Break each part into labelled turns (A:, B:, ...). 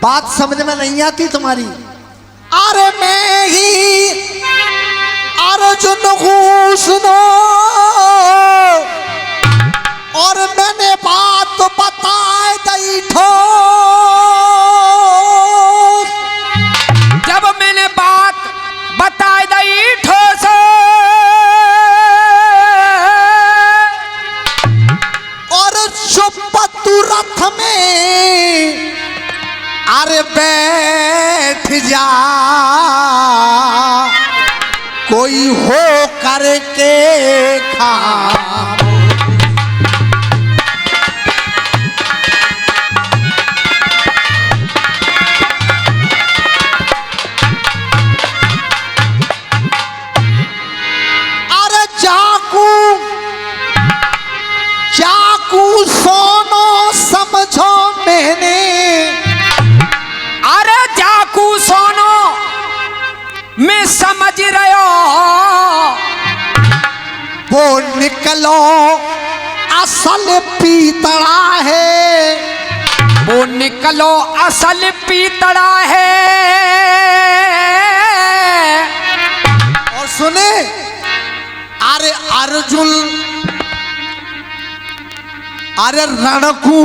A: बात समझ में नहीं आती तुम्हारी। अरे मैं ही अर्जुन हूँ सुनो, और मैंने बात बताए दई ठो।
B: जब मैंने बात बताए दई ठोस,
A: और चुप तू रथ में अरे बैठ जा, कोई हो करके खा। अरे चाकू चाकू सोनो समझो मैंने,
B: अरे जाकू सोनो मैं समझ रहा,
A: वो निकलो असल पीतड़ा है,
B: वो निकलो असल पीतड़ा है।
A: और सुने, अरे अर्जुन अरे रणकू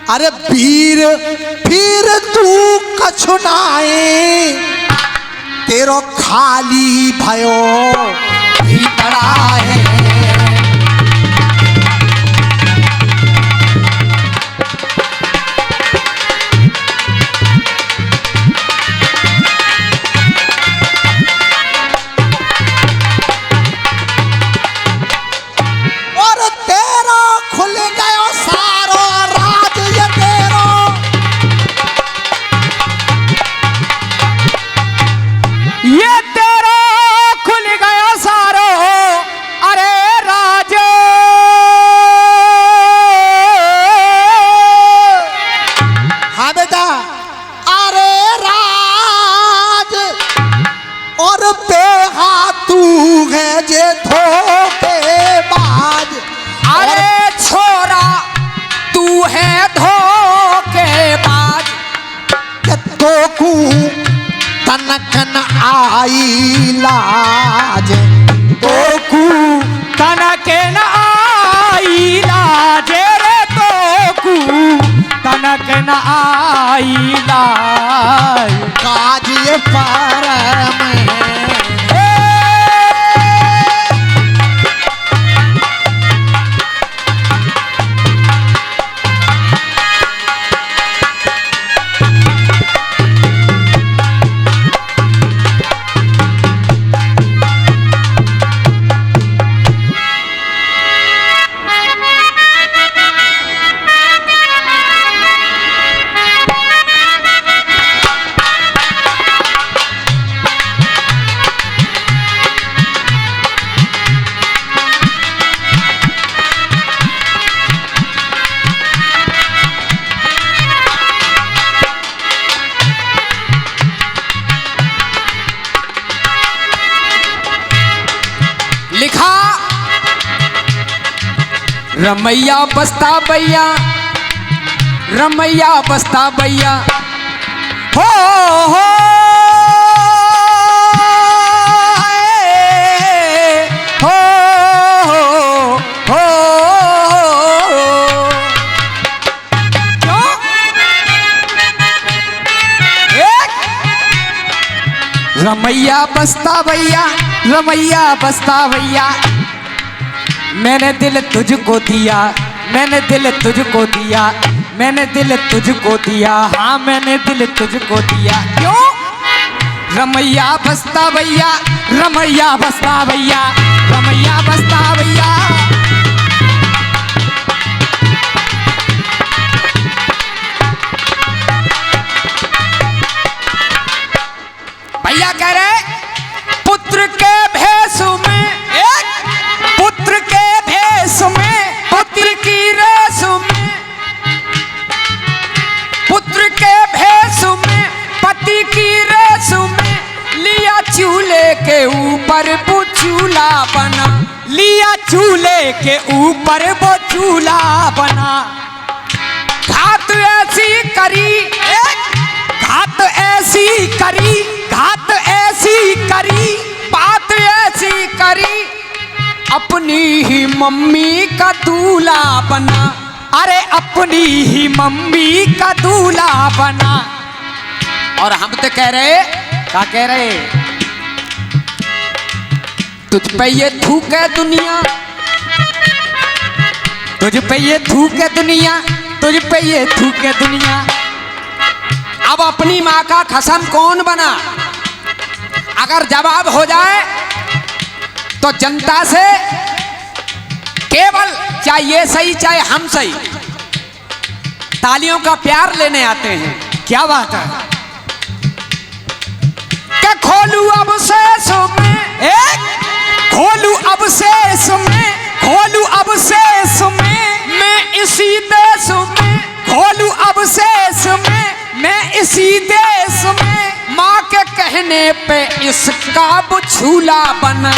A: अरे वीर फिर तू कछुनाए, तेरो खाली भयो पीतड़ा है। तनकन आई लाज,
B: तोकू तनकन आई लाज रे, तोकू तनकन आई लाज।
A: काज ये परम
B: लिखा। रमैया बस्ता भैया, रमैया बस्ता भैया, हो हो हो रमैया बस्ता भैया, रमैया बस्ता भैया। मैंने दिल तुझको दिया, मैंने दिल तुझको दिया, मैंने दिल तुझको दिया, हाँ मैंने दिल तुझको दिया। क्यों? रमैया बस्ता भैया, रमैया बस्ता भैया, रमैया बस्ता भैया। भैया कह रहे पुत्र के भेष में, एक पुत्र के भेष में, पुत्र की रेस में, पुत्र के भेष में, पति की रेस में, लिया चूल्हे के ऊपर वो चूल्हा बना, लिया चूल्हे के ऊपर वो चूल्हा बना। घात ऐसी करी, एक ऐसी करी, घात ऐसी करी, बात ऐसी करी, अपनी ही मम्मी का दूल्हा बना। अरे अपनी ही मम्मी का दूल्हा बना। और हम तो कह रहे, क्या कह रहे, तुझ पे ये थूके दुनिया, तुझ पे ये थूके दुनिया, तुझ पे ये थूके दुनिया। अब अपनी माँ का कसम कौन बना? अगर जवाब हो जाए तो जनता से केवल चाहे ये सही चाहे हम सही तालियों का प्यार लेने आते हैं। क्या बात है कि खोलू अब शेष में, एक खोलू अब शेष में, खोलू अब शेष में, मैं इसी देश में, खोलू अब शेष में, मैं इसी देश में, माँ के कहने पे इसका बुझूला बना।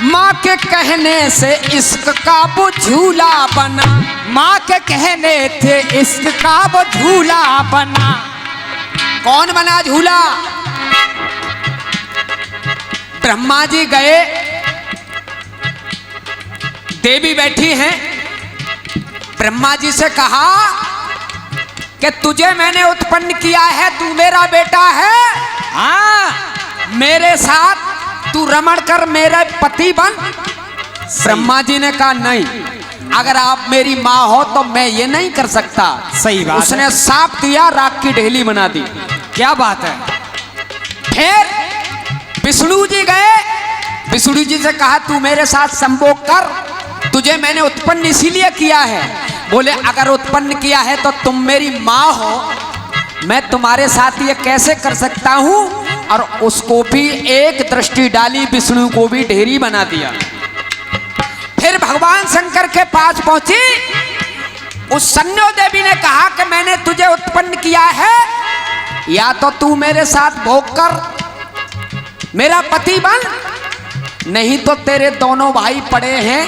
B: माँ के कहने से इश्क का वो झूला बना, माँ के कहने थे इश्क का वो झूला बना। कौन बना झूला? ब्रह्मा जी गए, देवी बैठी हैं, ब्रह्मा जी से कहा कि तुझे मैंने उत्पन्न किया है, तू मेरा बेटा है, हाँ मेरे साथ तू रमण कर, मेरे पति बन। ब्रह्मा जी ने कहा नहीं, अगर आप मेरी माँ हो तो मैं ये नहीं कर सकता।
A: सही बात
B: उसने
A: है।
B: साफ दिया, राख की ढेली बना दी।
A: क्या बात है।
B: फिर विष्णु जी गए, विष्णु जी से कहा तू मेरे साथ संभोग कर, तुझे मैंने उत्पन्न इसीलिए किया है। बोले अगर उत्पन्न किया है तो तुम मेरी माँ हो, मैं तुम्हारे साथ ये कैसे कर सकता हूँ? और उसको भी एक दृष्टि डाली, विष्णु को भी ढेरी बना दिया। फिर भगवान शंकर के पास पहुंची, उस सन्यो देवी ने कहा कि मैंने तुझे उत्पन्न किया है, या तो तू मेरे साथ भोग कर, मेरा पति बन, नहीं तो तेरे दोनों भाई पड़े हैं,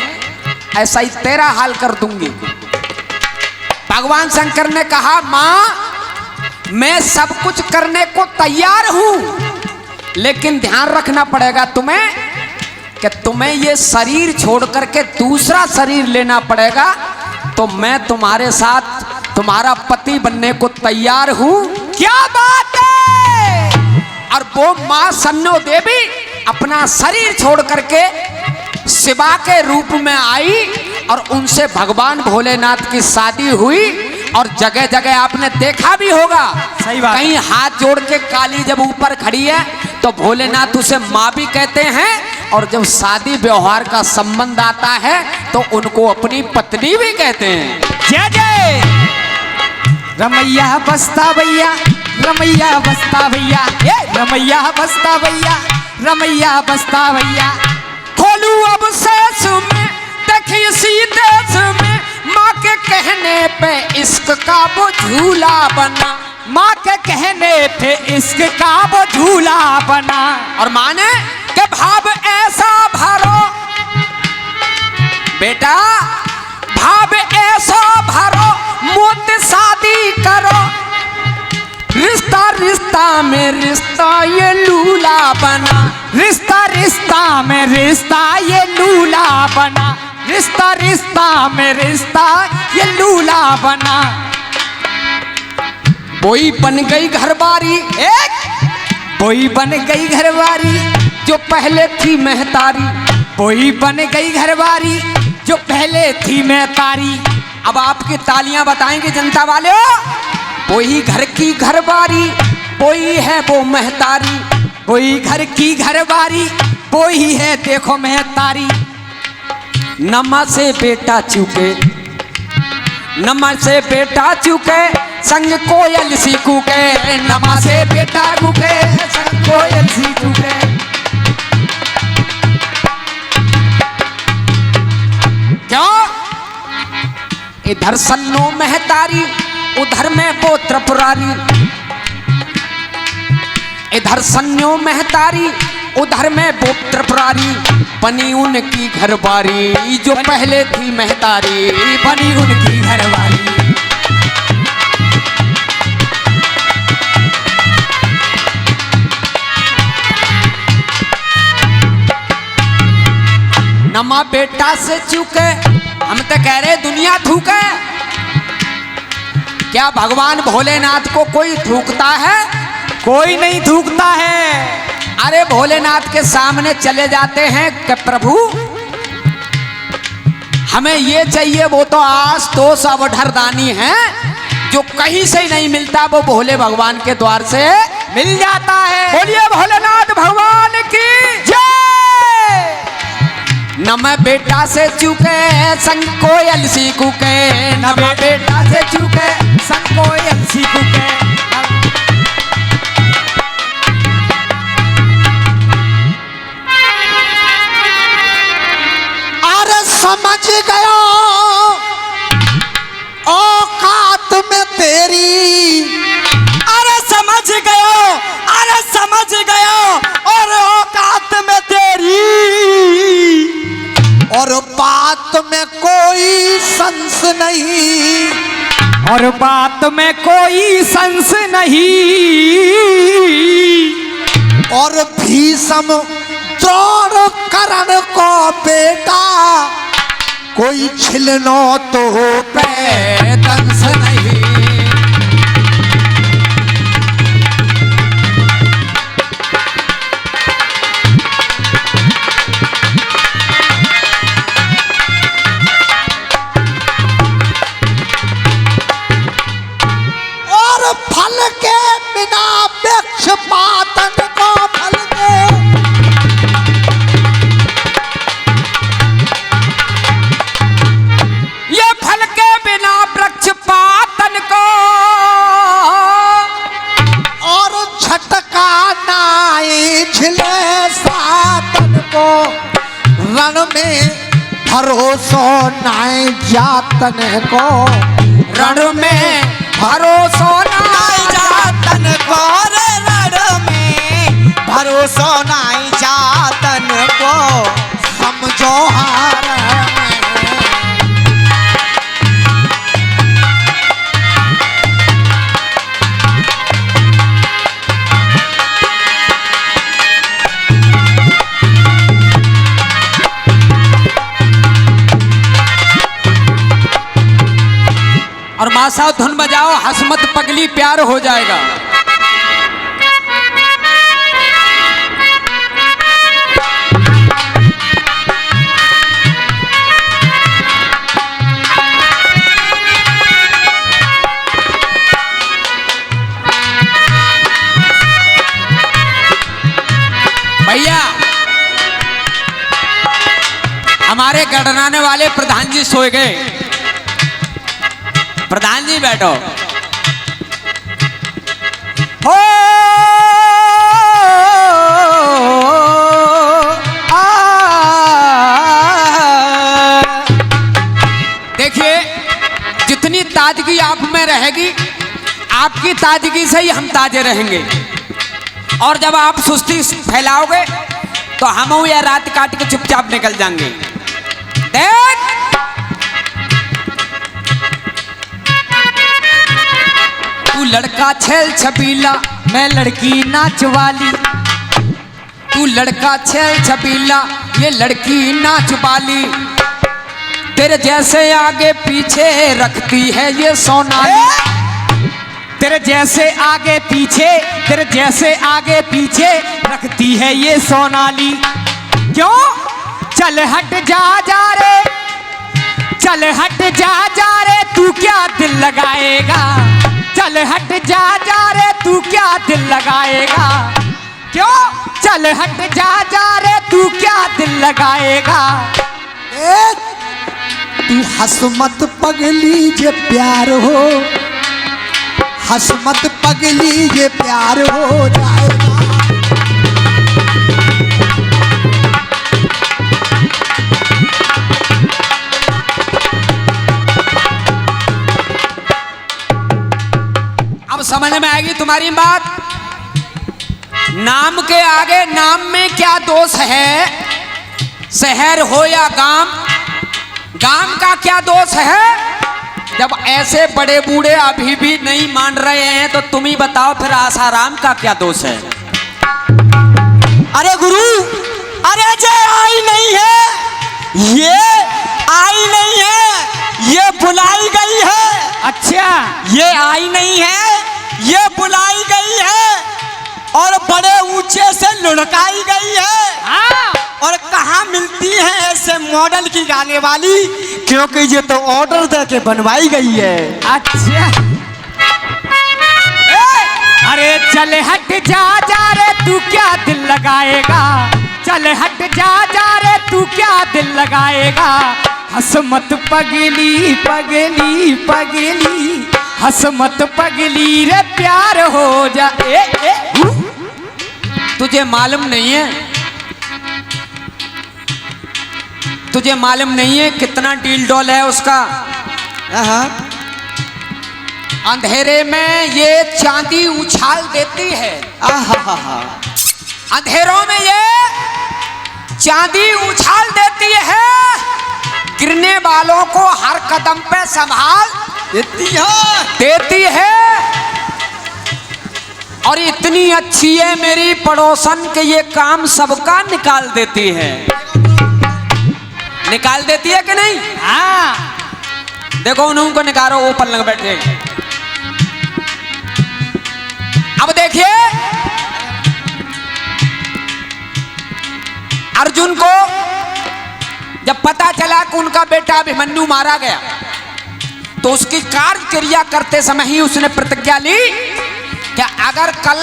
B: ऐसा ही तेरा हाल कर दूंगी। भगवान शंकर ने कहा मां मैं सब कुछ करने को तैयार हूं, लेकिन ध्यान रखना पड़ेगा तुम्हें कि तुम्हें ये शरीर छोड़ करके दूसरा शरीर लेना पड़ेगा, तो मैं तुम्हारे साथ तुम्हारा पति बनने को तैयार हूं। क्या बात है। और वो मां सन्नो देवी अपना शरीर छोड़ करके शिवा के रूप में आई और उनसे भगवान भोलेनाथ की शादी हुई। और जगह जगह आपने देखा भी होगा,
A: सही बात,
B: कहीं हाथ जोड़ के काली जब ऊपर खड़ी है तो भोलेनाथ उसे माँ भी कहते हैं, और जब शादी व्यवहार का संबंध आता है तो उनको अपनी पत्नी भी कहते हैं।
A: जय जय
B: रमैया बसता भैया, रमैया बसता भैया, रमैया बसता भैया, रमैया बसता भैया। खोलू अब शेष में, देखिए इसी देश में, माँ के कहने पे इश्क का वो झूला बना। माँ के कहने पे इश्क का वो झूला बना। और माँ ने के भाव ऐसा भरो बेटा, भाव ऐसा भरो, मुझ शादी करो, रिश्ता रिश्ता में रिश्ता ये लूला बना, रिश्ता रिश्ता में रिश्ता ये लूला बना, रिश्ता रिश्ता में रिश्ता ये लूला बना। बोई बन गई घरवारी, एक बोई बन गई घरवारी जो पहले थी महतारी, बोई बन गई घरवारी जो पहले थी महतारी। अब आपकी तालियां बताएंगे जनता वाले, वही घर की घरवारी, वही है वो महतारी, वही घर की घरवारी, वही है देखो महतारी। नमा से बेटा चुके, नमा से बेटा चुके, संग कोयल सी कूके, नमा से बेटा कूके, संग कोयल सी कूके। क्यों? इधर सन्नो महतारी, उधर में वो त्रिपुरारी, इधर सन्नो महतारी, उधर में वो त्रिपुरारी। बनी उनकी घरवारी जो पहले थी महतारी, बनी उनकी घरवारी। नमा बेटा से चूके, हम तो कह रहे दुनिया थूके। क्या भगवान भोलेनाथ को कोई थूकता है? कोई नहीं थूकता है। अरे भोलेनाथ के सामने चले जाते हैं कि प्रभु हमें ये चाहिए, वो तो आस तोस अवढरदानी है, जो कहीं से ही नहीं मिलता वो भोले भगवान के द्वार से मिल जाता है। बोलिए भोलेनाथ भगवान की जय। न मैं बेटा से चूके संग कोयल सीखू के, न मैं बेटा से चूके संग कोयल सीखू के।
A: अरे समझ गया औकात में तेरी,
B: अरे समझ गया, अरे समझ गया और औकात में तेरी,
A: और बात में कोई संस नहीं,
B: और बात में कोई संस नहीं।
A: और भीषम द्रोण कर्ण को बेटा कोई छिलनो तो पे
B: दंस नहीं।
A: और फल के बिना वृक्ष पातन को फल दे,
B: ये फल के बिना वृक्ष पातन को,
A: और झटका नाई झिले सातन को, रण में भरोसो नाई जातन को,
B: रण में भरोसो नाई जातन को, रण में भरोसो नाई जातन को।
A: समझो हार में।
B: और माँ साहब धुन बजाओ, हसमत पगली प्यार हो जाएगा। भैया हमारे गड़नाने वाले प्रधान जी सोए गए। प्रधान जी बैठो। हो देखिए, जितनी ताजगी आप में रहेगी, आपकी ताजगी से ही हम ताजे रहेंगे। और जब आप सुस्ती फैलाओगे तो हम या रात काट के चुपचाप निकल जाएंगे। देख तू लड़का छेल छबीला, मैं लड़की नाच वाली। तू लड़का छेल छबीला, ये लड़की नाच वाली। तेरे जैसे आगे पीछे रखती है ये सोनाली। तेरे जैसे आगे पीछे, तेरे जैसे आगे पीछे रखती है ये सोनाली। क्यों? चल हट जा जा रे, चल हट जा जा रे, तू क्या दिल लगाएगा। चल हट जा जा रे, तू क्या दिल लगाएगा। क्यों? चल हट जा जा रे, तू क्या दिल लगाएगा।
A: तू हसमत पगली जे प्यार हो, हसमत पगली जे प्यार हो जाएगा।
B: अब समझ में आएगी तुम्हारी बात। नाम के आगे नाम में क्या दोष है। शहर हो या गांव, गांव का क्या दोष है। जब ऐसे बड़े बूढ़े अभी भी नहीं मान रहे हैं तो तुम ही बताओ फिर आसाराम का क्या दोष है।
C: अरे गुरु, अरे जय आई नहीं है, ये आई नहीं है, ये बुलाई गई है।
B: अच्छा,
C: ये आई नहीं है, ये बुलाई गई है और बड़े ऊंचे से लुढ़काई गई है।
B: हाँ,
C: और कहाँ मिलती है ऐसे मॉडल की गाने वाली, क्योंकि ये तो ऑर्डर दे के बनवाई गई है।
B: अच्छा। अरे चल हट जा जा रे तू क्या दिल लगाएगा, चल हट जा जा रे तू क्या दिल लगाएगा, हंस मत पगली पगली पगली, हंस मत पगली रे प्यार हो जा।
C: तुझे मालूम नहीं है, तुझे मालूम नहीं है कितना डील डॉल है उसका। अंधेरे में ये चांदी उछाल देती है। अंधेरों में ये चांदी उछाल देती है, गिरने वालों को हर कदम पे संभाल देती है। और इतनी अच्छी है मेरी पड़ोसन के ये काम सबका निकाल देती है। निकाल देती है कि नहीं?
B: हाँ,
C: देखो उन्होंने को निकालो, ऊपर लग बैठे। अब देखिए अर्जुन को जब पता चला कि उनका बेटा अभिमन्यु मारा गया, तो उसकी कार्यक्रिया करते समय ही उसने प्रतिज्ञा ली कि अगर कल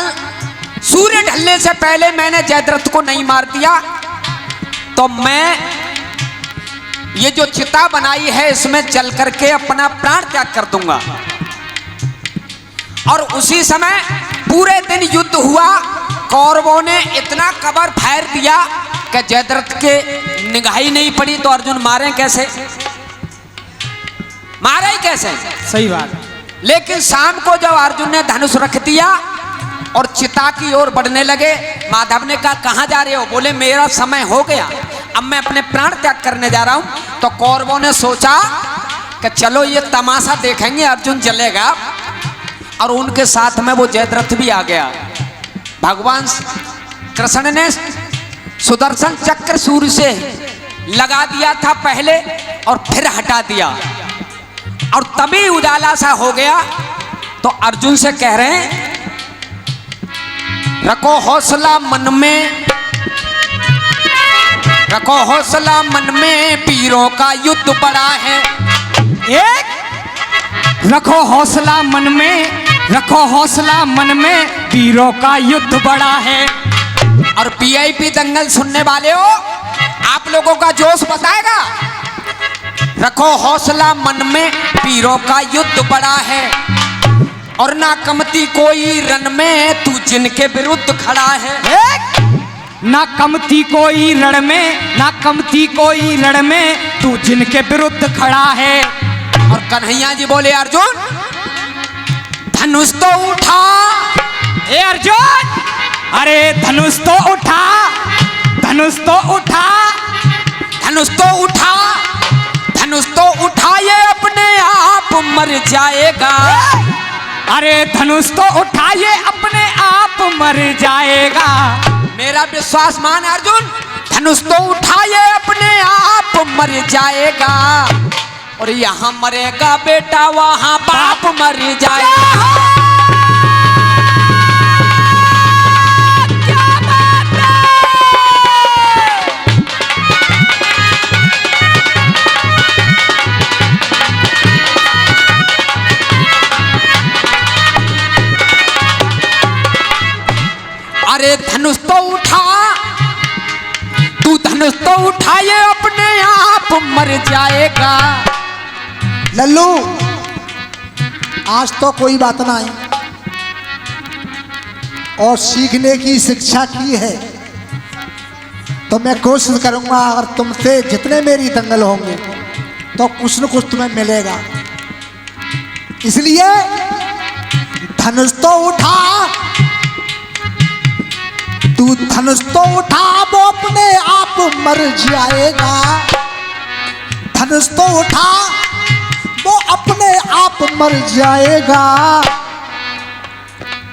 C: सूर्य ढलने से पहले मैंने जयद्रथ को नहीं मार दिया तो मैं ये जो चिता बनाई है इसमें जल करके अपना प्राण त्याग कर दूंगा। और उसी समय पूरे दिन युद्ध हुआ, कौरवों ने इतना कवर फायर दिया कि जयद्रथ के निगाह ही नहीं पड़ी, तो अर्जुन मारे कैसे, मारे ही कैसे।
B: सही बात।
C: लेकिन शाम को जब अर्जुन ने धनुष रख दिया और चिता की ओर बढ़ने लगे, माधव ने कहा कहां जा रहे हो? बोले मेरा समय हो गया, अब मैं अपने प्राण त्याग करने जा रहा हूं। तो कौरवों ने सोचा कि चलो ये तमाशा देखेंगे, अर्जुन जलेगा। और उनके साथ में वो जयद्रथ भी आ गया। भगवान कृष्ण ने सुदर्शन चक्र सूर्य से लगा दिया था पहले और फिर हटा दिया, और तभी उजाला सा हो गया। तो अर्जुन से कह रहे हैं रखो हौसला मन में, रखो हौसला मन में, वीरों का युद्ध बड़ा है।
B: एक रखो हौसला मन में, रखो हौसला मन में, वीरों का युद्ध बड़ा है।
C: और पीआईपी दंगल सुनने वाले हो, आप लोगों का जोश बताएगा। रखो हौसला मन में, वीरों का युद्ध बड़ा है, और ना कमती कोई रण में, तू जिनके विरुद्ध खड़ा है।
B: ना कमती कोई रण में, ना कमती कोई रण में, तू जिनके विरुद्ध खड़ा है।
C: और कन्हैया जी बोले अर्जुन धनुष तो उठा।
B: ए अर्जुन, अरे धनुष तो उठा, धनुष तो उठा,
C: धनुष तो उठा, धनुष तो उठा, ये अपने आप मर जाएगा।
B: अरे धनुष तो उठा, ये अपने आप मर जाएगा।
C: मेरा विश्वास मान अर्जुन, धनुष तो उठा, ये अपने आप मर जाएगा। और यहाँ मरेगा बेटा, वहां बाप मर जाएगा। अरे धनुष तो उठा, तू धनुष तो उठा, ये अपने आप मर जाएगा।
A: लल्लू आज तो कोई बात ना आई, और सीखने की शिक्षा की है, तो मैं कोशिश करूंगा अगर तुमसे जितने मेरी दंगल होंगे तो कुछ न कुछ तुम्हें मिलेगा। इसलिए धनुष तो उठा, तू धनुष तो उठा, वो अपने आप मर जाएगा। धनुष तो उठा, वो अपने आप मर जाएगा।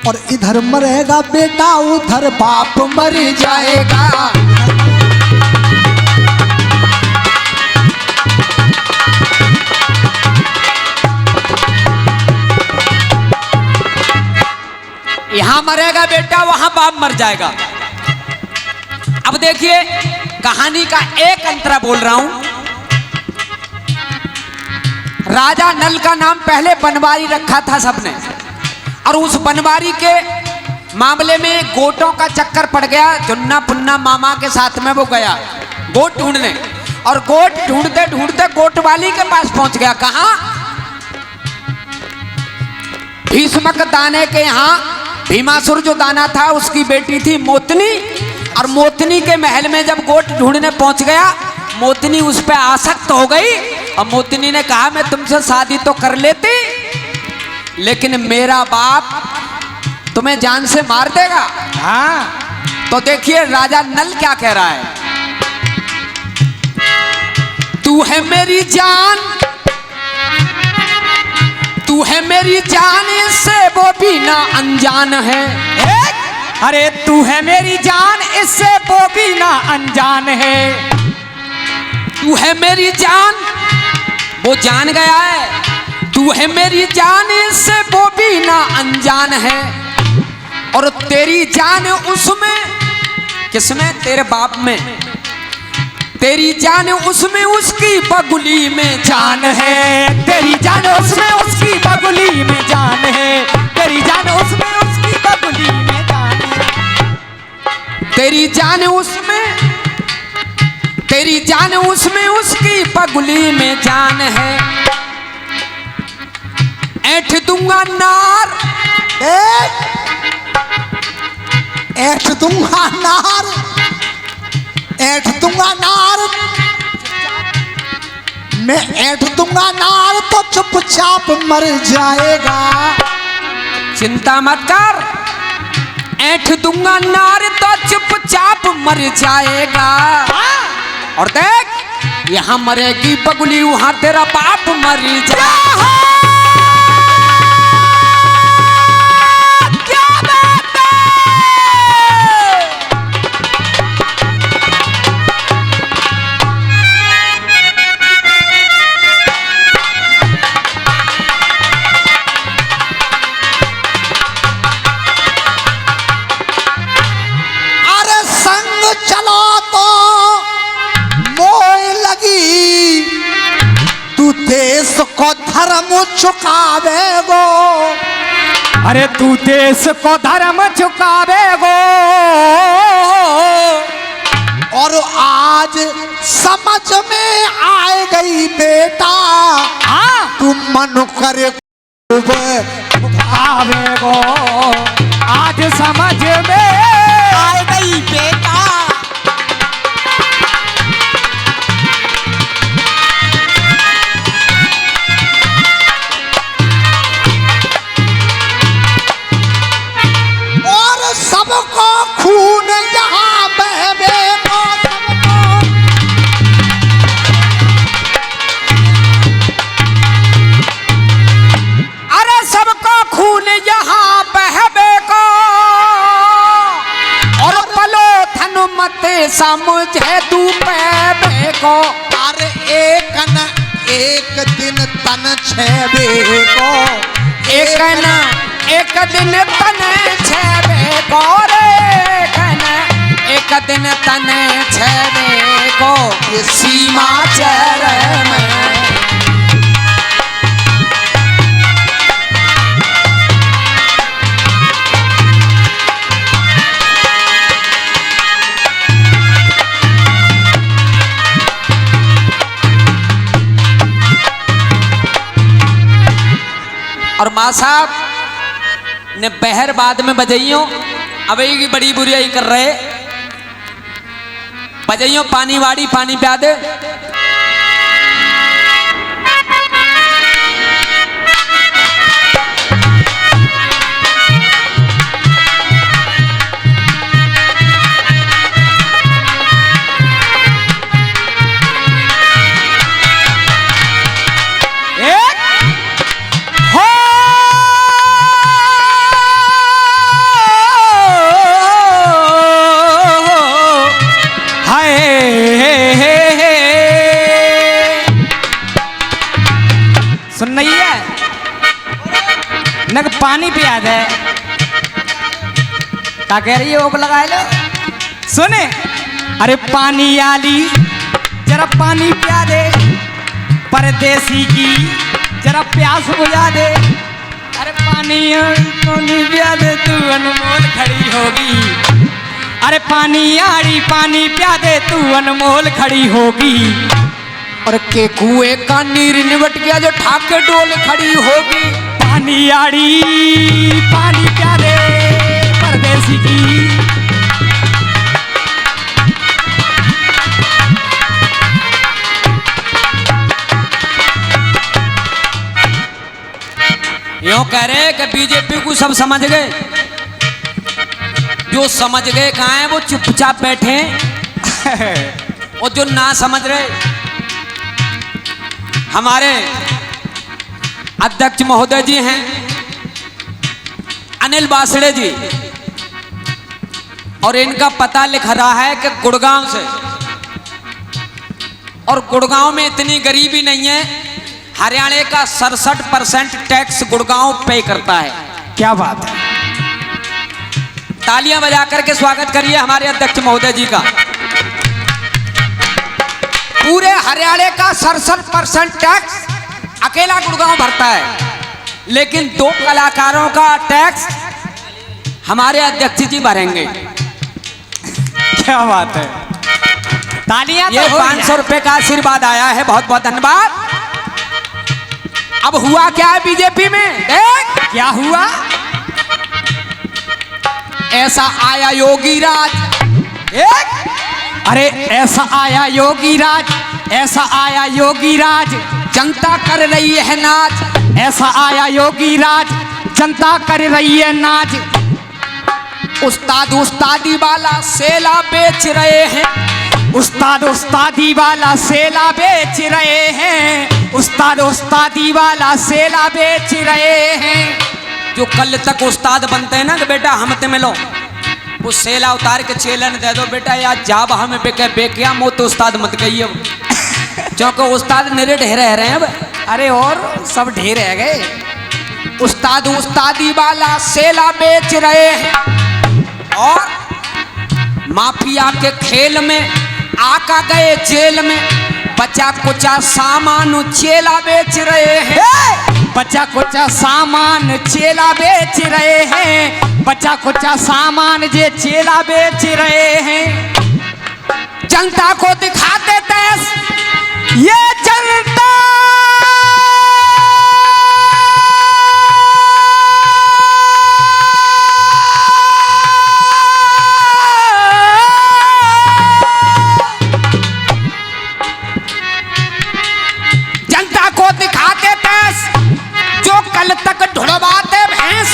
A: और इधर मरेगा बेटा, उधर बाप मर जाएगा।
C: यहां मरेगा बेटा वहां बाप मर जाएगा। अब देखिए कहानी का एक अंतरा बोल रहा हूं। राजा नल का नाम पहले बनवारी रखा था सबने, और उस बनवारी के मामले में गोटों का चक्कर पड़ गया। जुन्ना पुन्ना मामा के साथ में वो गया गोट ढूंढने, और गोट ढूंढते ढूंढते गोट वाली के पास पहुंच गया। कहां? भीष्मक दाने के यहाँ भीमासुर जो दाना था उसकी बेटी थी मोतनी, और मोतनी के महल में जब गोट ढूंढने पहुंच गया, मोतनी उस पर आसक्त हो गई। और मोतनी ने कहा मैं तुमसे शादी तो कर लेती, लेकिन मेरा बाप तुम्हें जान से मार देगा।
B: हाँ।
C: तो देखिए राजा नल क्या कह रहा है। तू है मेरी जान, तू है मेरी जान, इससे वो भी ना अनजान है।
B: अरे तू है मेरी जान, इससे वो भी ना अनजान है।
C: तू है मेरी जान, वो जान गया है। तू है मेरी जान, इससे वो भी ना अनजान है। और तेरी जान उसमें, किसमें? तेरे बाप में। तेरी जान उसमें उसकी बगुली में जान है।
B: तेरी जान उसमें उसकी बगुली में जान है। तेरी जान उसमें उसकी बगुली में जान है।
C: तेरी जान उसमें, तेरी जान उसमें उसकी बगुली में जान है। ऐठ दूंगा नार,
A: ऐठ दूंगा नार, ऐठ दूंगा नार, मैं ऐठ दूंगा नार तो चुपचाप मर जाएगा।
C: चिंता मत कर, ऐठ दूंगा नार तो चुपचाप मर जाएगा। और देख यहां मरेगी बगुली, वहां तेरा बाप मर जाएगा।
A: देश को धर्म चुकावेगो,
B: अरे तू देश को धर्म चुकावेगो।
A: और आज समझ में आए गई बेटा, तू मन करे
B: आवेगो। आज समझ में
A: आए गई बेटा, सबको खून यहाँ बहेगो,
C: अरे सबको खून यहाँ बहेगो। और पलो धन मत समझे तू पेबेगो।
A: अरे एक न एक दिन तन छेबेगो,
C: एक न एक दिन तन छेबेगो रे, एक दिन तन छेबेगो ये सीमा चर में। और माँ साहब ने बहर बाद में बजाइयों, अब की बड़ी बुराई कर रहे, बजाइयों पानी वाड़ी पानी प्या दे।
B: सुन नहीं है, नग पानी पिया दे। क्या कह रही है वो लगा लो सुने। अरे पानी आली जरा पानी पिया दे, परदेसी की जरा प्यास बुझा दे। अरे पानी पिया दे तू अनमोल खड़ी होगी। अरे पानी आड़ी पानी पिया दे तू अनमोल खड़ी होगी।
C: और के कुएं का नीर निबट गया जो ठाके डोल खड़ी होगी।
B: पानी आड़ी पानी पिया दे परदेसी की।
C: यूं कह रहे कि बीजेपी को सब समझ गए, जो समझ गए कहाँ हैं वो चुपचाप बैठे और जो ना समझ रहे हमारे अध्यक्ष महोदय जी हैं अनिल बासड़े जी, और इनका पता लिख रहा है कि गुड़गांव से, और गुड़गांव में इतनी गरीबी नहीं है, हरियाणा का 67% टैक्स गुड़गांव पे करता है।
B: क्या बात है,
C: तालियां बजा करके स्वागत करिए हमारे अध्यक्ष महोदय जी का। पूरे हरियाणा का 67% टैक्स अकेला गुड़गांव भरता है, लेकिन 2 कलाकारों का टैक्स हमारे अध्यक्ष जी भरेंगे।
B: क्या बात है, तालियां
C: ये 500 रुपए का आशीर्वाद आया है, बहुत बहुत धन्यवाद। अब हुआ क्या है बीजेपी में, देख
B: क्या हुआ।
C: ऐसा आया योगी राज। एक
B: अरे ऐसा आया योगी राज, ऐसा आया योगी राज,
C: जनता कर रही है नाच।
B: ऐसा आया योगी राज, जनता कर रही है नाच।
C: उस्ताद उस्तादी वाला सेला बेच रहे हैं।
B: उस्ताद उस्तादी वाला सेला बेच रहे हैं। उस्ताद उस्तादी वाला सेला बेच रहे हैं।
C: जो कल तक उस्ताद बनते हैं ना कि बेटा हम ते मिलो, वो सेला उतार के चेलन दे दो बेटा, या जाब हमें बेके बेकिया मो तो उस्ताद मत कहिए, क्योंकि उस्ताद मेरे ढेर रह रहे हैं अब।
B: अरे और सब ढेर रह गए।
C: उस्ताद उस्तादी वाला सेला बेच रहे हैं, और माफिया के खेल में आका गए जेल में। बचा कुचा सामान चेला बेच रहे हैं।
B: बचा कुचा सामान चेला बेच रहे हैं। बचा कुचा सामान जे चेला बेच रहे हैं।
C: जनता को दिखाते तेज,
B: ये जनता
C: जनता को दिखाते तेज, जो कल तक ढुड़वाते भैंस।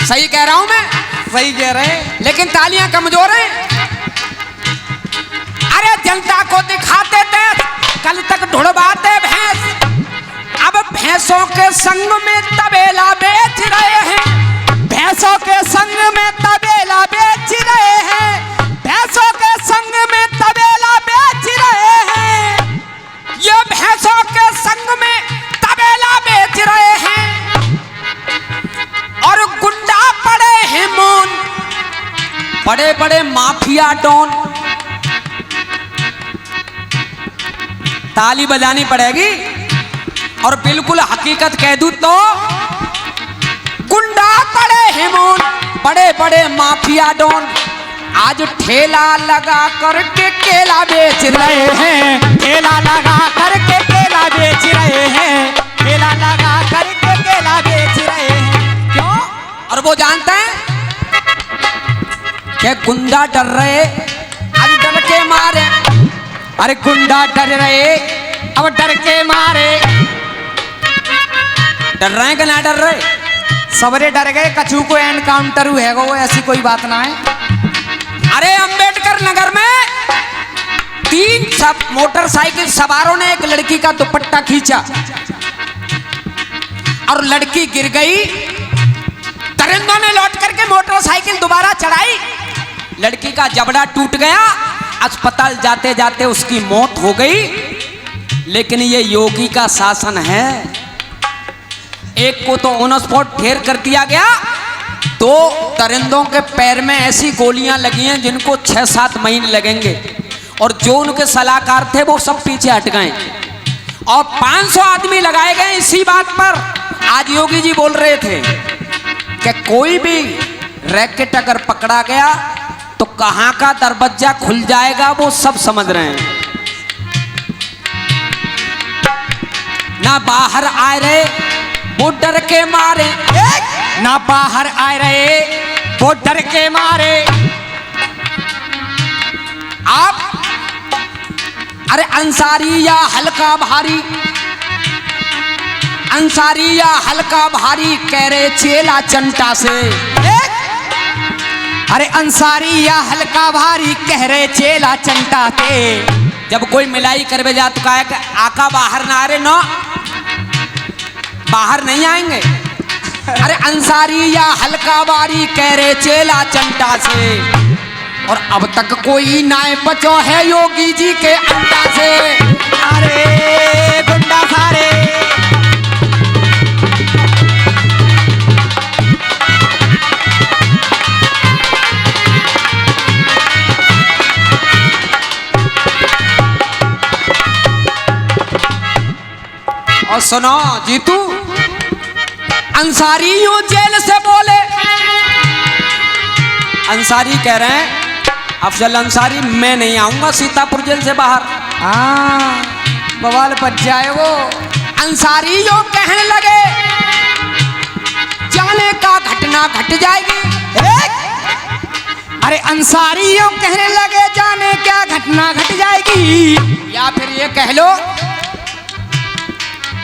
C: सही कह रहा हूं मैं,
B: सही कह रहे हैं,
C: लेकिन तालियां कमजोर हैं। अरे जनता को दिखाते थे कल तक ढुड़वाते भैंस, अब भैंसों के संग में तबेला बेच रहे हैं।
B: भैंसों के संग में तबेला बेच रहे हैं। भैंसों के संग में तबेला बेच रहे हैं।
C: ये भैंसों के संग में तबेला बेच रहे हैं, और गुंडा पड़े हैं मौन, बड़े बड़े माफिया डॉन। ताली बजानी पड़ेगी, और बिल्कुल हकीकत कह दूं तो गुंडा पड़े हैं मौन, बड़े बड़े माफिया डॉन। आज ठेला लगा करके केला बेच रहे हैं।
B: ठेला लगा करके केला बेच रहे हैं। ठेला लगा करके केला बेच रहे हैं। क्यों?
C: और वो जानते हैं कि गुंडा डर रहे, आज डर के मारे।
B: अरे गुंडा डर रहे, अब डर के मारे।
C: डर रहे हैं कि ना डर रहे?
B: सबरे डर गए, कछू को एनकाउंटर हुआ है, वो ऐसी कोई बात ना है।
C: अरे अंबेडकर नगर में 3 मोटरसाइकिल सवारों ने एक लड़की का दुपट्टा खींचा, और लड़की गिर गई। दरिंदों ने लौट करके मोटरसाइकिल दोबारा चढ़ाई, लड़की का जबड़ा टूट गया। अस्पताल जाते जाते उसकी मौत हो गई। लेकिन ये योगी का शासन है, एक को तो ऑन स्पॉट ढेर कर दिया गया। 2 दरिंदों के पैर में ऐसी गोलियां लगी हैं जिनको 6-7 महीने लगेंगे, और जो उनके सलाहकार थे वो सब पीछे हट गए, और 500 आदमी लगाए गए इसी बात पर। आज योगी जी बोल रहे थे कि कोई भी रैकेट अगर पकड़ा गया तो कहां का दरवाजा खुल जाएगा वो सब समझ रहे हैं। ना बाहर आ रहे वो डर के मारे,
B: ना बाहर आ रहे वो डर के मारे।
C: आप अरे अंसारी या हल्का भारी, अंसारी या हल्का भारी कह रहे चेला चंटा से।
B: अरे अंसारी या हल्का भारी कह रहे चेला चंटा थे।
C: जब कोई मिलाई करवे जा तो कहा कि आका बाहर ना आ रहे, ना बाहर नहीं आएंगे। अरे अंसारी या हल्का भारी कह रहे चेला चंटा से, और अब तक कोई ना बचो है योगी जी के अंडा से।
B: अरे गुंडा सारे
C: और सुनो जीतू, अंसारी यूं जेल से बोले, अंसारी कह रहे हैं अफजल अंसारी मैं नहीं आऊंगा सीतापुर जेल से बाहर।
B: हाँ बवाल बच जाए वो।
C: अंसारी यूं कहने लगे जाने का घटना घट जाएगी।
B: अरे अंसारी यूं कहने लगे जाने क्या घटना घट जाएगी,
C: या फिर ये कह लो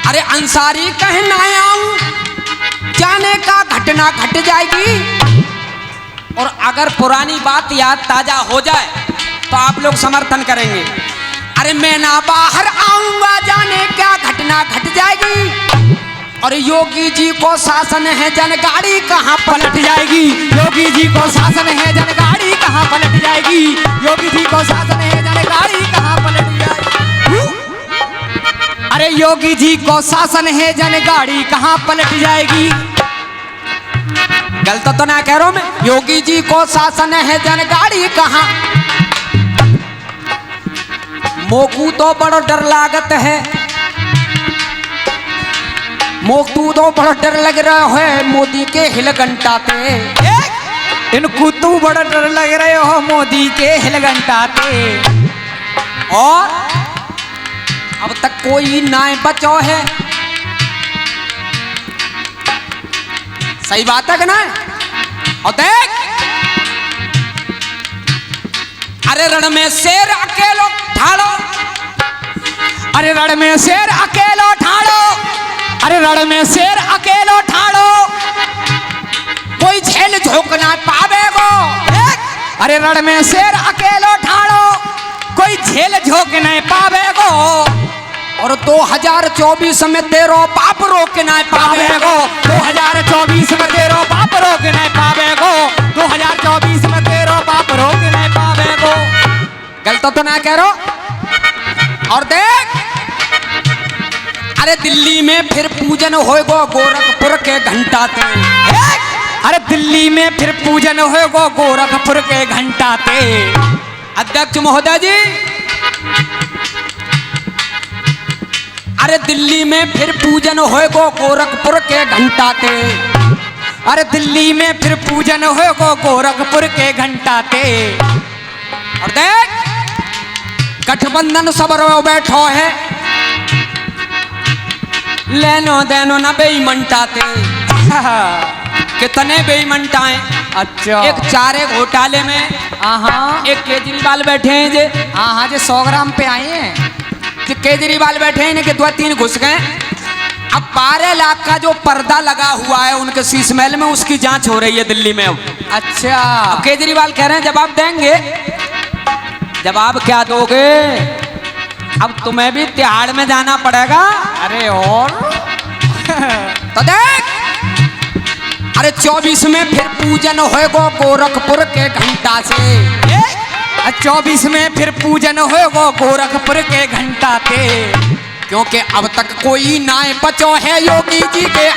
C: अरे अंसारी कहना आऊं जाने का घटना घट जाएगी। और अगर पुरानी बात याद ताजा हो जाए तो आप लोग समर्थन करेंगे। अरे मैं ना बाहर आऊंगा जाने क्या घटना घट जाएगी, और योगी जी को शासन है जनगाड़ी कहां
B: पलट जाएगी। योगी जी को शासन है जनगाड़ी कहां पलट जाएगी। योगी जी को शासन है जनगाड़ी कहां पलट जाएगी। अरे योगी जी को शासन है जनगाड़ी कहां पलट जाएगी।
C: गलत तो ना कह रहा हूं मैं, योगी जी को शासन है जनगाड़ी कहां। मोकू तो बड़ा डर लागत है, मोकू तो बड़ा डर लग रहा है मोदी के हिलगंटाते।
B: इनको तू बड़ा डर लग रहे हो मोदी के हिलगंटाते।
C: और अब तक कोई ना बचो है, सही बात है कि ना। और देख अरे रण में शेर अकेलो ठाड़ो,
B: अरे रण में शेर अकेलो ठाड़ो, अरे रण में शेर अकेलो ठाड़ो,
C: कोई झेल झोंक ना पावेगो।
B: अरे रण में शेर अकेलो ठाड़ो, कोई झेल झोंक नहीं पावेगो।
C: और 2024 में तेरो बाप रोक ना पावेगो।
B: 2024 में तेरो बाप रोक नहीं पावेगो। 2024 में तेरो बाप रोक नहीं पावेगो।
C: गलत तो ना कह रहा। और देख अरे दिल्ली में फिर पूजन होएगो गोरखपुर के घंटाते।
B: अरे दिल्ली में फिर पूजन होएगो गोरखपुर के घंटाते।
C: अध्यक्ष महोदय जी, अरे दिल्ली में फिर पूजन होएगो गोरखपुर के घंटाते।
B: अरे दिल्ली में फिर पूजन होएगो गोरखपुर के घंटाते।
C: और देख गठबंधन सब रो बैठो है, लेनो देनो न बेईमनटाते। कितने बेईमनटाएं।
B: अच्छा
C: एक चारे घोटाले में एक केजरीवाल बैठे हैं जे।
B: हाँ जो 100 ग्राम पे आए हैं।
C: केजरीवाल बैठे हैं इनके 2-3 घुस गए। अब 12 लाख का जो पर्दा लगा हुआ है उनके शीश महल में, उसकी जांच हो रही है दिल्ली में।
B: अच्छा
C: अब केजरीवाल कह रहे हैं जवाब देंगे। जवाब क्या दोगे? अब तुम्हें भी तिहाड़ में जाना पड़ेगा।
B: अरे और
C: तो देख अरे 24 में फिर पूजन होएगो गोरखपुर के घंटा से।
B: 24 में फिर पूजन होएगो गोरखपुर के घंटाते।
C: क्योंकि अब तक कोई ना बचो है योगी जी के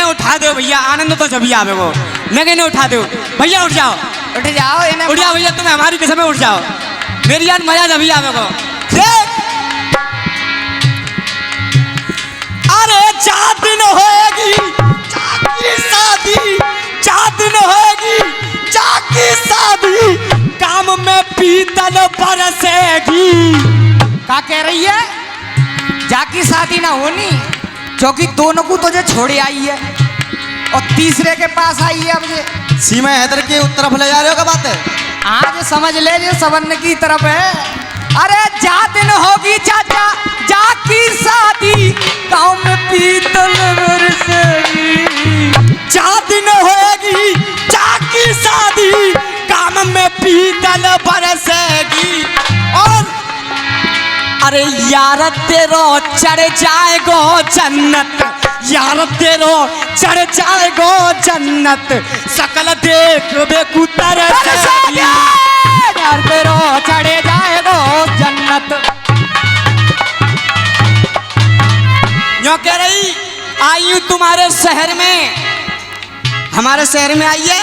C: उठा दो भैया, आनंद तो जब आवे वो ने उठा दो भैया, उठ जाओ
B: उठ जाओ
C: उठ जाओ भैया, तुम हमारी दिशा में उठ जाओ, मेरी जान मजा जब आवे वो। अरे 4 दिन होएगी जाकी शादी, 4 दिन होएगी जाकी शादी, काम में पीतल बरसेगी।
B: क्या कह रही है? जाकी शादी ना होनी, क्योंकि दोनों को तुझे छोड़े आई है और तीसरे के पास आई है। अब ये
A: सीमा हैदर के तरफ ले जा रहे हो, क्या बात है?
B: आज समझ ले, ये सवर्ण की तरफ है। अरे 4 दिन होगी चाचा जाकी शादी, गाँव में पीतल बरसेगी।
C: 4 दिन होगी जाकी शादी, काम में पीतल बरसेगी। और अरे यार तेरो चढ़ जाएगो जन्नत, यार तेरो चढ़ जाएगो जन्नत, सकल देख बेकुतर
B: यार तेरो चढ़े जाएगो जन्नत।
C: जो कह रही आई हूँ तुम्हारे शहर में, हमारे शहर में आई है,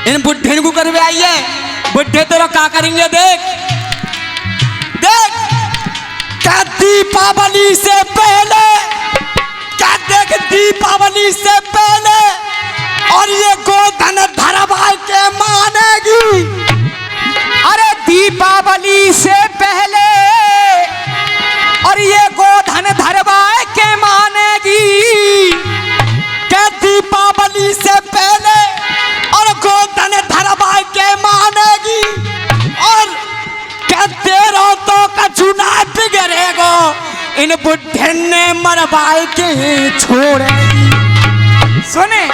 C: इन बुढ़े को करवे आई है। बुढ़े तेरा क्या करेंगे देख देख, क्या दीपावली से पहले, क्या देख दीपावली से पहले, और ये गोधन धरवाई के मानेगी।
B: अरे दीपावली से पहले और ये गोधन धरवाई के मानेगी।
C: क्या दीपावली से पहले और गोधन धरवाई के मानेगी। और क्या तेरा तो का चुनाव बिगड़ेगो, इन बुढ़े ने मरवाई के छोड़ेगी।
B: सुने,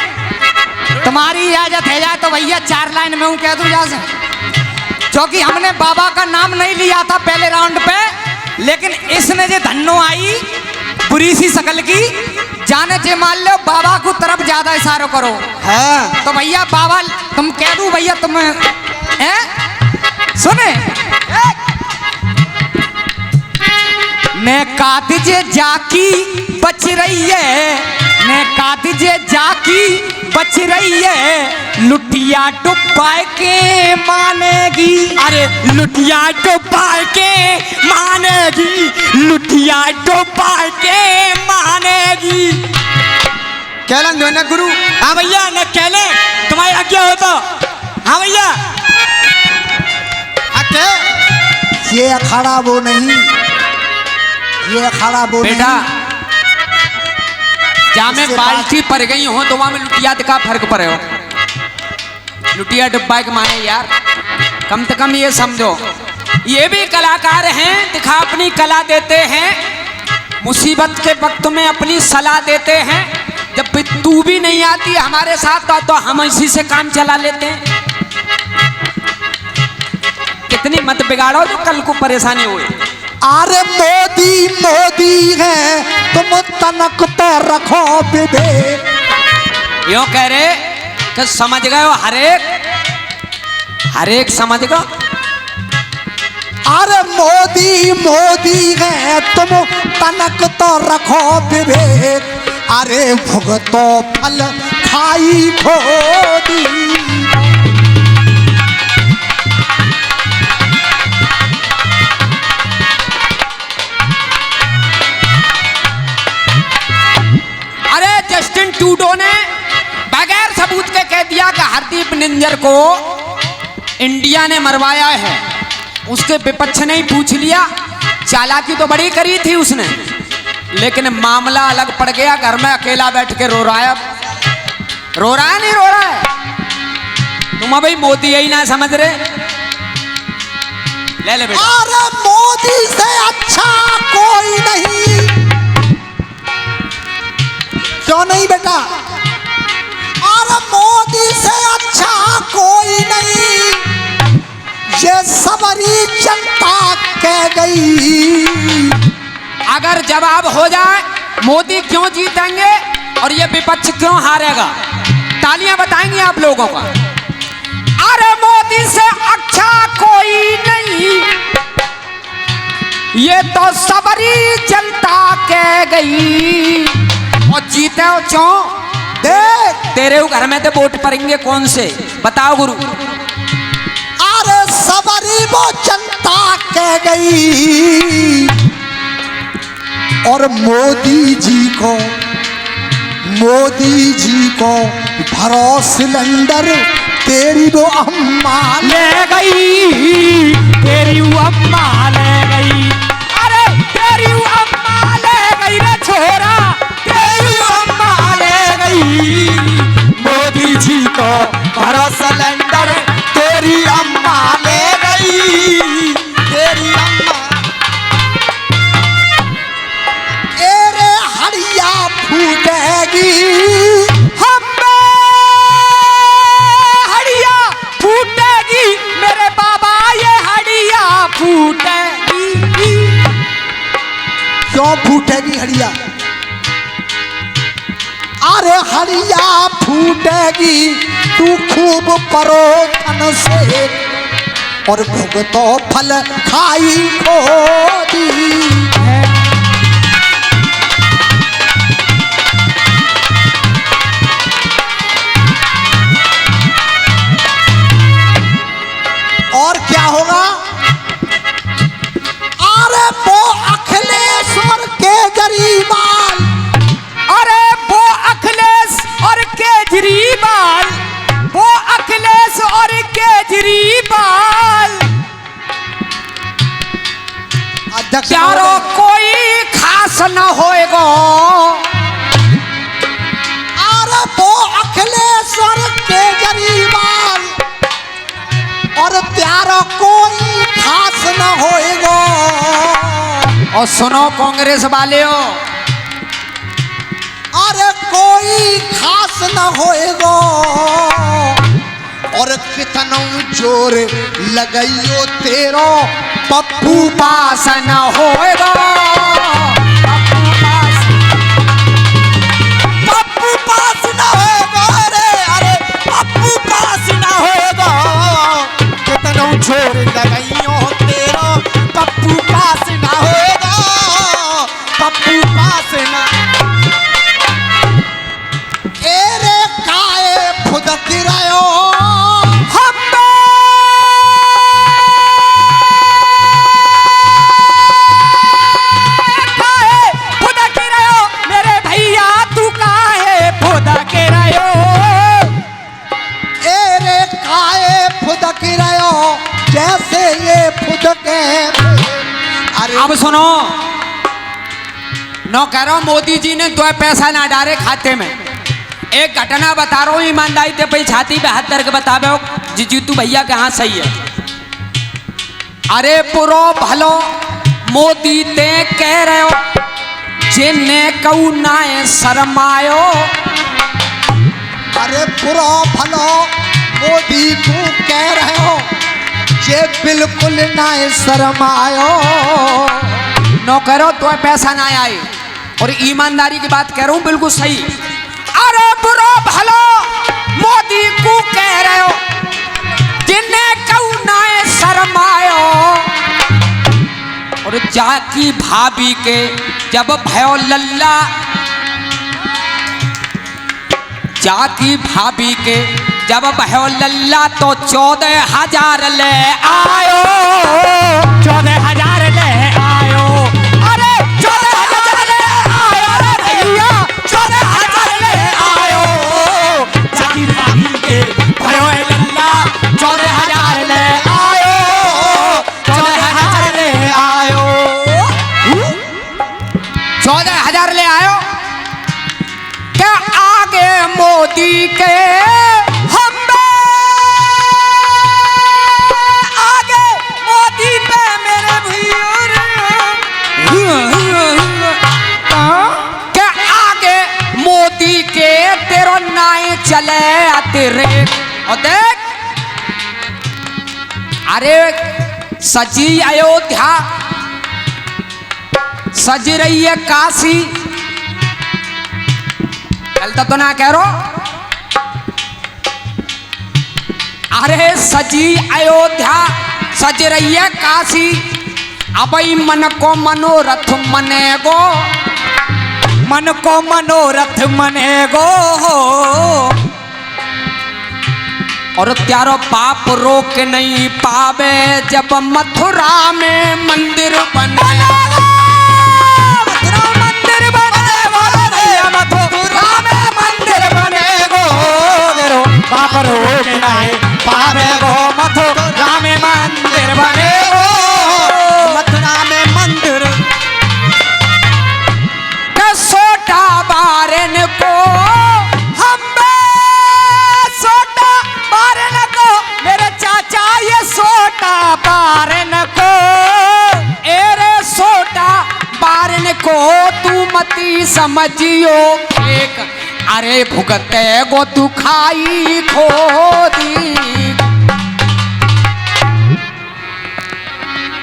B: तुम्हारी इजाजत है जाए तो भैया 4 लाइन में हूँ कह दूँ जा से, क्योंकि हमने बाबा का नाम नहीं लिया था पहले राउंड पे, लेकिन इसने जो धन्नो आई बुरी सी शकल की, जाने जे मान लो बाबा को तरफ ज्यादा इशारो करो।
A: हाँ
B: तो भैया बाबा तुम कह दूँ भैया तुम हैं? सुने, ने कातिजे जाकी बच रही है, ने कातिजे जाकी बच रही है, लुटिया डुबा के मानेगी।
C: अरे लुटिया डुबा के मानेगी, लुटिया डुबा के मानेगी। कहलन दो ना गुरु। हाँ भैया न कहले, तुम्हारी आज्ञा हो तो। हाँ भैया
A: ये अखाड़ा वो नहीं, ये अखाड़ा वो
C: बेटा,
A: नहीं।
C: जहाँ में बाल्टी पर गई हो तो वहां में लुटिया का फर्क पड़े हो। लुटिया डब्बा के माने यार, कम से कम ये समझो, ये भी कलाकार हैं, दिखा अपनी कला देते हैं, मुसीबत के वक्त में अपनी सलाह देते हैं। जब भी तू भी नहीं आती हमारे साथ तो हम इसी से काम चला लेते हैं। कितनी मत बिगाड़ो जो कल को परेशानी हो।
A: अरे मोदी मोदी है तुम तनक तो रखो विवेक।
C: यूं कह रहे कि समझ गए हो, हर एक समझ गो।
A: अरे मोदी मोदी है तुम तनक तो रखो विवेक, अरे भुगतो फल खाई खोदी।
C: जस्टिन ट्रूडो ने बगैर सबूत के कह दिया कि हरदीप निंजर को इंडिया ने मरवाया है। उसके विपक्ष ने ही पूछ लिया, चालाकी तो बड़ी करी थी उसने, लेकिन मामला अलग पड़ गया। घर में अकेला बैठ के रो रहा है। रो रहा है नहीं रो रहा है? तुम अभी मोदी यही ना समझ रहे। ले बेटा।
A: अरे मोदी से अच्छा कोई नहीं। क्यों नहीं बेटा? अरे मोदी से अच्छा कोई नहीं, ये सबरी जनता कह गई।
C: अगर जवाब हो जाए मोदी क्यों जीतेंगे और ये विपक्ष क्यों हारेगा, तालियां बताएंगे आप लोगों का। अरे मोदी से अच्छा कोई नहीं, ये तो सबरी जनता कह गई। और जीते हो क्यों?
A: देख
C: तेरे घर में तो वोट पड़ेंगे कौन से, बताओ गुरु।
A: अरे सबरी वो जनता कह गई, और मोदी जी को भरो सिलेंडर, तेरी वो अम्मा
B: ले गई, तेरी वो अम्मा ले गई। अरे तेरी वो अम्मा ले गई रे छोरा, तेरी वो अम्मा ले गई। मोदी जी को भरो सिलेंडर, तेरी अम्मा ले गई, तेरी अम्मा।
A: एरे हड़िया फूटेगी,
B: मेरे बाबा ये हड़िया फूटेगी।
A: क्यों फूटेगी हड़िया? अरे हड़िया फूटेगी, तू खूब परोठन से और भुगतो फल खाई खोदी। और क्या होगा? अरे वो अखिलेश और केजरीवाल,
B: अरे वो अखिलेश और केजरीवाल, वो अखिलेश और केजरीवाल।
A: अध्यक्ष
C: चारों कोई खास न होएगा।
A: अरे वो अखिलेश और केजरीवाल, और प्यारा कोई खास न होएगा।
C: और सुनो कांग्रेस वाले हो,
A: अरे कोई खास न होएगा, और कितना जोर लगाइयो तेरो पप्पू
C: पास न होएगा।
A: पप्पू पास न होएगा। अरे पप्पू पास न होएगा, कितना जोर लगाइयो तेरो पप्पू पास न होएगा, पप्पू पास न। एरे काए फुदक रहो हम
B: काहे फुदक रहो मेरे भैया, तू काहे फुदक रहो।
A: एरे काए फुदक रहो, जैसे ये फुदके। अरे
C: अब सुनो, नो कह रहा हूं मोदी जी ने 2 पैसा ना डाले खाते में। एक घटना बता रहा हूं, ईमानदारी ते भाई छाती पे हाथ धर के बतावे हो जीतू भैया के हाँ सही है। अरे पुरो भलो मोदी ते कह रहे हो, जिन्हें कहू नाए शर्मायो।
A: अरे बुरा भलो मोदी को कह रहे हो, ये बिल्कुल ना शर्मायो।
C: नो करो तो पैसा ना आए, और ईमानदारी की बात कह रहा हूं बिल्कुल सही। अरे बुरो भलो मोदी को कह रहे हो, जिन्हें कहू नाए शर्मायो। और जाकी भाभी के जब भयो लल्ला, जाकी भाभी के जब भयो लल्ला, तो 14,000 ले आयो।
B: 14,000 ले आयो। अरे 14,000 ले आयो रे भैया, 14,000 ले
C: चले अतिरेक। और देख, अरे सजी अयोध्या, सज रही है काशी, चलता तो ना कह रो। अरे सजी अयोध्या, सज रही है काशी, अबई मन को मनोरथ मनेगो,
B: मन को मनोरथ मनेगो।
C: और त्यारो पाप रोक नहीं पावे, जब मथुरा में मंदिर बने।
B: मंदिर बने, मथुरा में मंदिर बनेगो, पाप रोक नहीं पावेगो, मथुरा में मंदिर बनेगो, मथुरा में मंदिर।
C: सोटा बारन को
B: हम सोटा बारन को, मेरे चाचा ये सोटा बारन को,
C: एरे सोटा बारन को तू मती समझियो एक। अरे भुगते गो तू खाई खोदी।